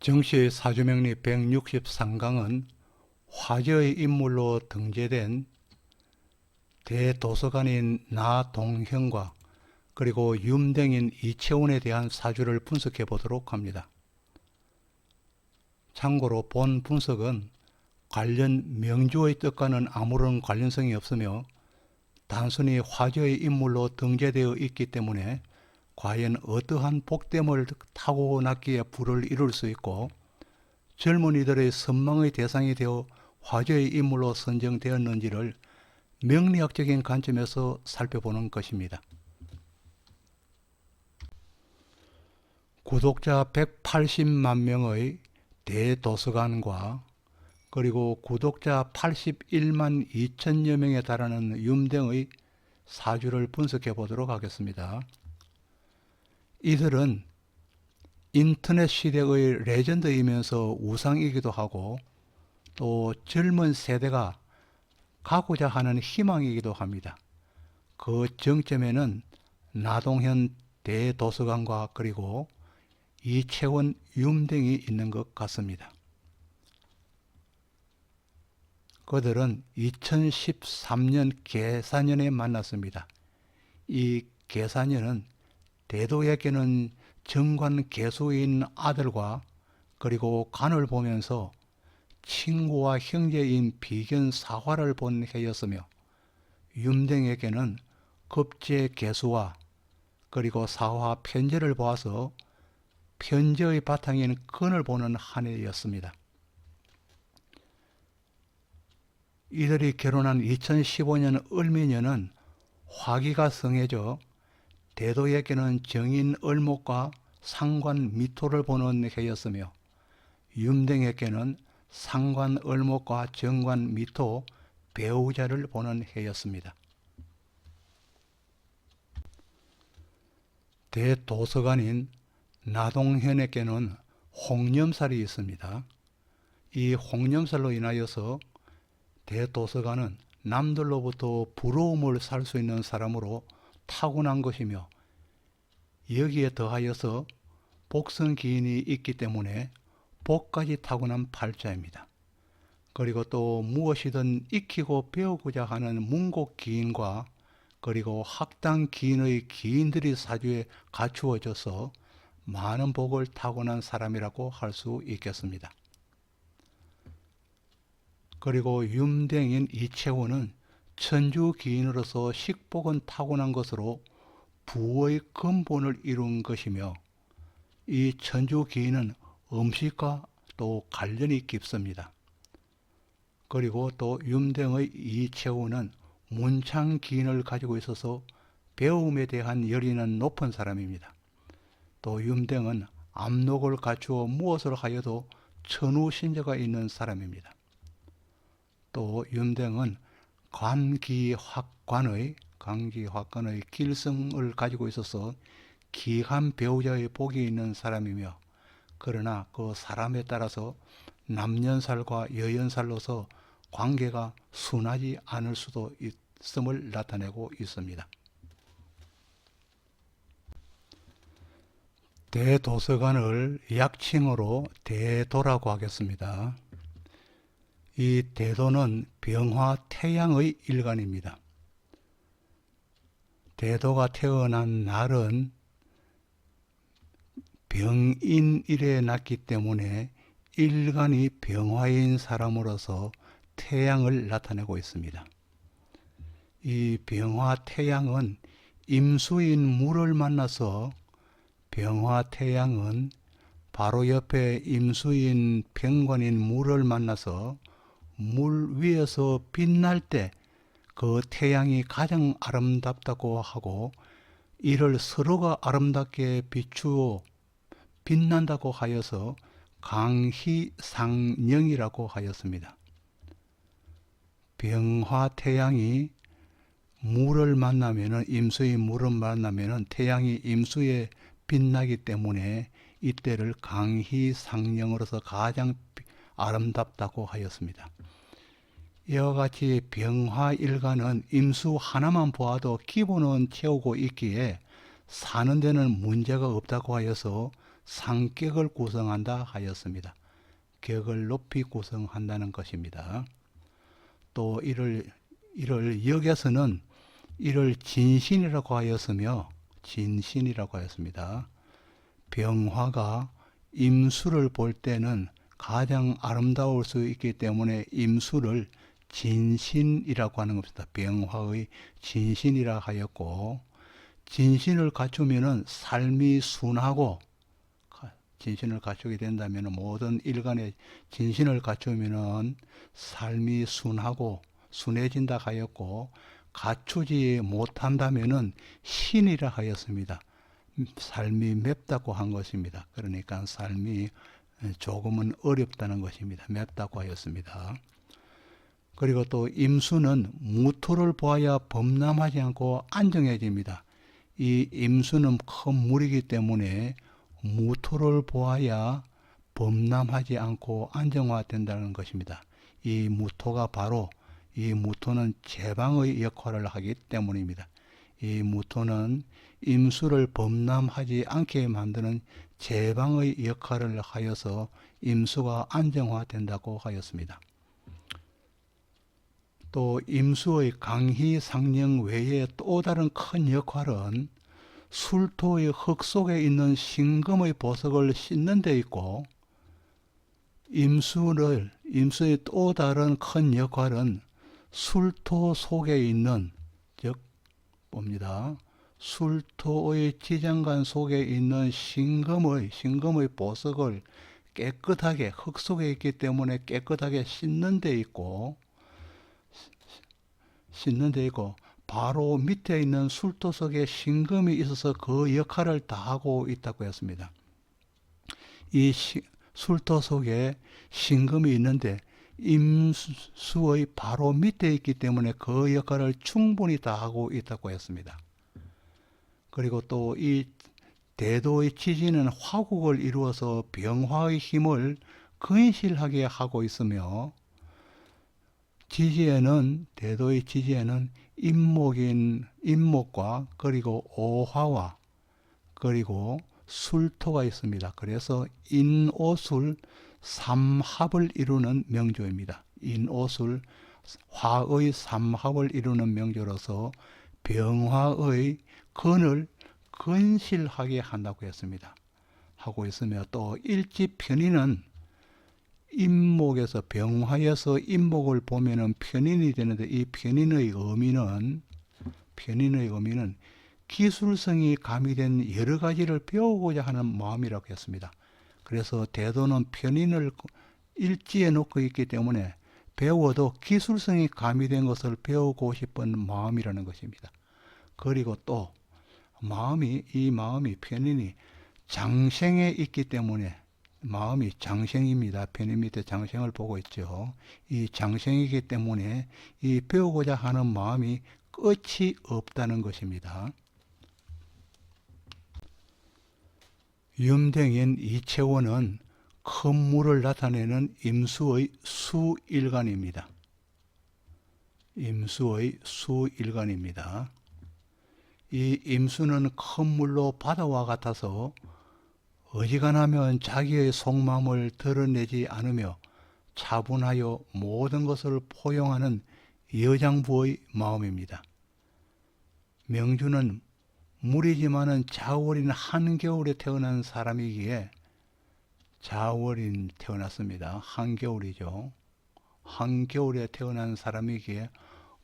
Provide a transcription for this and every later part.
정시 사주명리 163강은 화제의 인물로 등재된 대도서관인 나동현과 그리고 윤댕인 이채원에 대한 사주를 분석해 보도록 합니다. 참고로 본 분석은 관련 명주의 뜻과는 아무런 관련성이 없으며 단순히 화제의 인물로 등재되어 있기 때문에 과연 어떠한 복됨을 타고났기에 부를 이룰 수 있고 젊은이들의 선망의 대상이 되어 화제의 인물로 선정되었는지를 명리학적인 관점에서 살펴보는 것입니다. 구독자 180만 명의 대도서관과 그리고 구독자 81만 2천여 명에 달하는 윤댕의 사주를 분석해 보도록 하겠습니다. 이들은 인터넷 시대의 레전드이면서 우상이기도 하고 또 젊은 세대가 가고자 하는 희망이기도 합니다. 그 정점에는 나동현 대도서관과 그리고 이채원 윤댕이 있는 것 같습니다. 그들은 2013년 계사년에 만났습니다. 이 계사년은 대도에게는 정관 계수인 아들과 그리고 간을 보면서 친구와 형제인 비견 사화를 본 해였으며 윤댕에게는 급제 계수와 그리고 사화 편제를 보아서 편제의 바탕인 건을 보는 한 해였습니다. 이들이 결혼한 2015년 을미년은 화기가 성해져 대도에게는 정인 을목과 상관 미토를 보는 해였으며 윤댕에게는 상관 을목과 정관 미토 배우자를 보는 해였습니다. 대도서관인 나동현에게는 홍염살이 있습니다. 이 홍염살로 인하여서 대도서관은 남들로부터 부러움을 살 수 있는 사람으로 타고난 것이며 여기에 더하여서 복성기인이 있기 때문에 복까지 타고난 팔자입니다. 그리고 또 무엇이든 익히고 배우고자 하는 문곡기인과 그리고 학당기인의 기인들이 사주에 갖추어져서 많은 복을 타고난 사람이라고 할 수 있겠습니다. 그리고 윤댕인 이채원은 천주기인으로서 식복은 타고난 것으로 부의 근본을 이룬 것이며 이 천주기인은 음식과 또 관련이 깊습니다. 그리고 또 윤댕의 이채원은 문창기인을 가지고 있어서 배움에 대한 열의는 높은 사람입니다. 또 윤댕은 압록을 갖추어 무엇을 하여도 천우신자가 있는 사람입니다. 또 윤댕은 관기확관의 길성을 가지고 있어서 기한 배우자의 복이 있는 사람이며 그러나 그 사람에 따라서 남연살과 여연살로서 관계가 순하지 않을 수도 있음을 나타내고 있습니다. 대도서관을 약칭으로 대도라고 하겠습니다. 이 대도는 병화 태양의 일간입니다. 대도가 태어난 날은 병인일에 났기 때문에 일간이 병화인 사람으로서 태양을 나타내고 있습니다. 이 병화 태양은 임수인 물을 만나서 병화 태양은 바로 옆에 임수인 병관인 물을 만나서 물 위에서 빛날 때 그 태양이 가장 아름답다고 하고 이를 서로가 아름답게 비추어 빛난다고 하여서 강희상령이라고 하였습니다. 병화 태양이 물을 만나면은 임수의 물을 만나면은 태양이 임수에 빛나기 때문에 이때를 강희상령으로서 가장 아름답다고 하였습니다. 이와 같이 병화일간은 임수 하나만 보아도 기본은 채우고 있기에 사는 데는 문제가 없다고 하여서 상격을 구성한다 하였습니다. 격을 높이 구성한다는 것입니다. 또 이를 역에서는 이를 진신이라고 하였으며 진신이라고 하였습니다. 병화가 임수를 볼 때는 가장 아름다울 수 있기 때문에 임수를 진신이라고 하는 것입니다. 병화의 진신이라 하였고, 진신을 갖추면은 삶이 순하고, 진신을 갖추게 된다면 모든 일간의 진신을 갖추면은 삶이 순하고 순해진다 하였고, 갖추지 못한다면은 신이라 하였습니다. 삶이 맵다고 한 것입니다. 그러니까 삶이 조금은 어렵다는 것입니다. 맵다고 하였습니다. 그리고 또 임수는 무토를 보아야 범람하지 않고 안정해집니다. 이 임수는 큰 물이기 때문에 무토를 보아야 범람하지 않고 안정화된다는 것입니다. 이 무토가 바로 이 무토는 제방의 역할을 하기 때문입니다. 이 무토는 임수를 범람하지 않게 만드는 제방의 역할을 하여서 임수가 안정화된다고 하였습니다. 또 임수의 강희상령 외에 또 다른 큰 역할은 술토의 흙 속에 있는 신금의 보석을 씻는 데 있고, 임수의 또 다른 큰 역할은 술토 속에 있는, 즉 봅니다. 술토의 지장간 속에 있는 신금의 보석을 깨끗하게 흙 속에 있기 때문에 깨끗하게 씻는 데 있고 바로 밑에 있는 술토 속에 신금이 있어서 그 역할을 다하고 있다고 했습니다. 이 술토 속에 신금이 있는데 임수의 바로 밑에 있기 때문에 그 역할을 충분히 다하고 있다고 했습니다. 그리고 또 이 대도의 지지는 화국을 이루어서 병화의 힘을 근실하게 하고 있으며, 대도의 지지에는 임목과 그리고 오화와 그리고 술토가 있습니다. 그래서 인오술 삼합을 이루는 명조입니다. 인오술 화의 삼합을 이루는 명조로서 병화의 근을 근실하게 한다고 했습니다. 하고 있으며, 또 일지편인은 임목에서 병화에서 임목을 보면은 편인이 되는데, 이 편인의 의미는 기술성이 가미된 여러 가지를 배우고자 하는 마음이라고 했습니다. 그래서 대도는 편인을 일지에 놓고 있기 때문에 배워도 기술성이 가미된 것을 배우고 싶은 마음이라는 것입니다. 그리고 또 이 마음이 편인이 장생에 있기 때문에, 마음이 장생입니다. 편인 밑에 장생을 보고 있죠. 이 장생이기 때문에 이 배우고자 하는 마음이 끝이 없다는 것입니다. 염댕인 이채원은 큰 물을 나타내는 임수의 수일간입니다. 이 임수는 큰 물로 바다와 같아서 어지간하면 자기의 속마음을 드러내지 않으며 차분하여 모든 것을 포용하는 여장부의 마음입니다. 명주는 물이지만은 자월인 한겨울에 태어난 사람이기에, 자월인 태어났습니다. 한겨울이죠. 한겨울에 태어난 사람이기에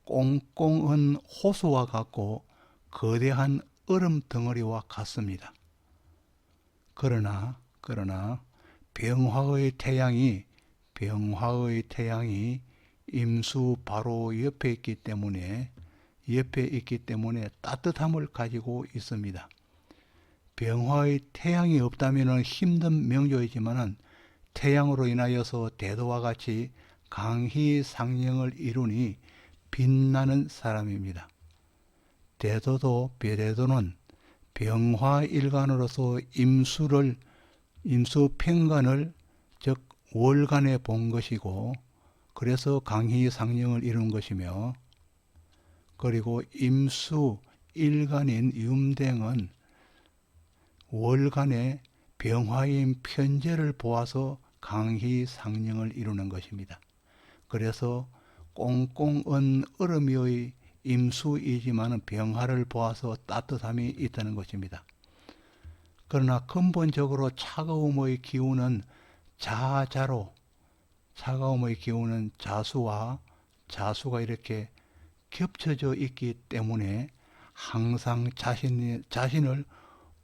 꽁꽁한 호수와 같고 거대한 얼음 덩어리와 같습니다. 그러나 병화의 태양이 임수 바로 옆에 있기 때문에 따뜻함을 가지고 있습니다. 병화의 태양이 없다면 힘든 명조이지만 태양으로 인하여서 대도와 같이 강희상령을 이루니 빛나는 사람입니다. 대도는 병화일간으로서 임수평간을 즉 월간에 본 것이고, 그래서 강희상령을 이룬 것이며, 그리고 임수일간인 염댕은 월간에 병화인 편재를 보아서 강희상령을 이루는 것입니다. 그래서 꽁꽁은 얼음이의 임수이지만 병화를 보아서 따뜻함이 있다는 것입니다. 그러나 근본적으로 차가움의 기운은 자자로, 차가움의 기운은 자수와 자수가 이렇게 겹쳐져 있기 때문에 항상 자신을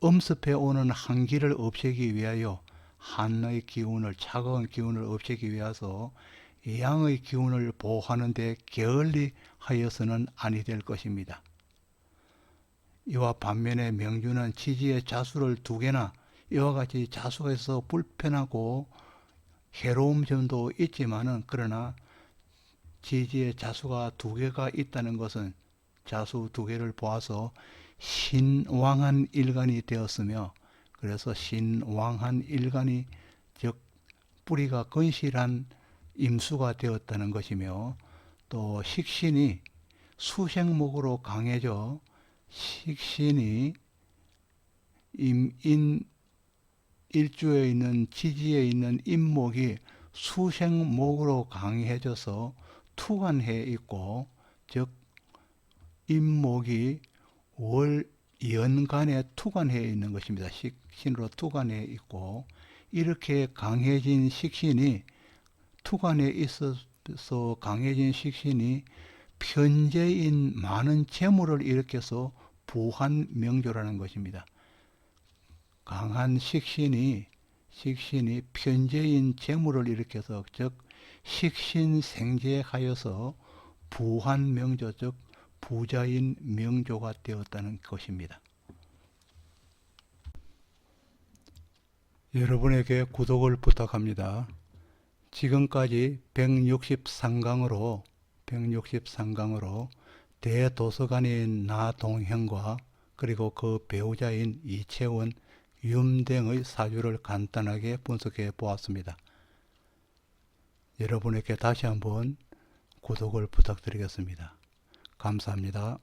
엄습해 오는 한기를 없애기 위하여 한의 기운을, 차가운 기운을 없애기 위해서 양의 기운을 보호하는 데 게을리하여서는 아니 될 것입니다. 이와 반면에 명주는 지지의 자수를 두 개나 이와 같이 자수가 있어서 불편하고 해로운 점도 있지만은, 그러나 지지의 자수가 두 개가 있다는 것은 자수 두 개를 보아서 신왕한 일간이 되었으며, 그래서 신왕한 일간이 즉 뿌리가 건실한 임수가 되었다는 것이며, 또 식신이 수생목으로 강해져 식신이 일주에 있는 지지에 있는 임목이 수생목으로 강해져서 투관해 있고, 즉 임목이 월연간에 투관해 있는 것입니다. 식신으로 투관해 있고, 이렇게 강해진 식신이, 투관해 있어서 강해진 식신이 편재인 많은 재물을 일으켜서 부한명조라는 것입니다. 강한 식신이 편재인 재물을 일으켜서, 즉 식신생재하여서 부한명조, 즉 부자인 명조가 되었다는 것입니다. 여러분에게 구독을 부탁합니다. 지금까지 163강으로 대도서관인 나동형과 그리고 그 배우자인 이채원, 윤댕의 사주를 간단하게 분석해 보았습니다. 여러분에게 다시 한번 구독을 부탁드리겠습니다. 감사합니다.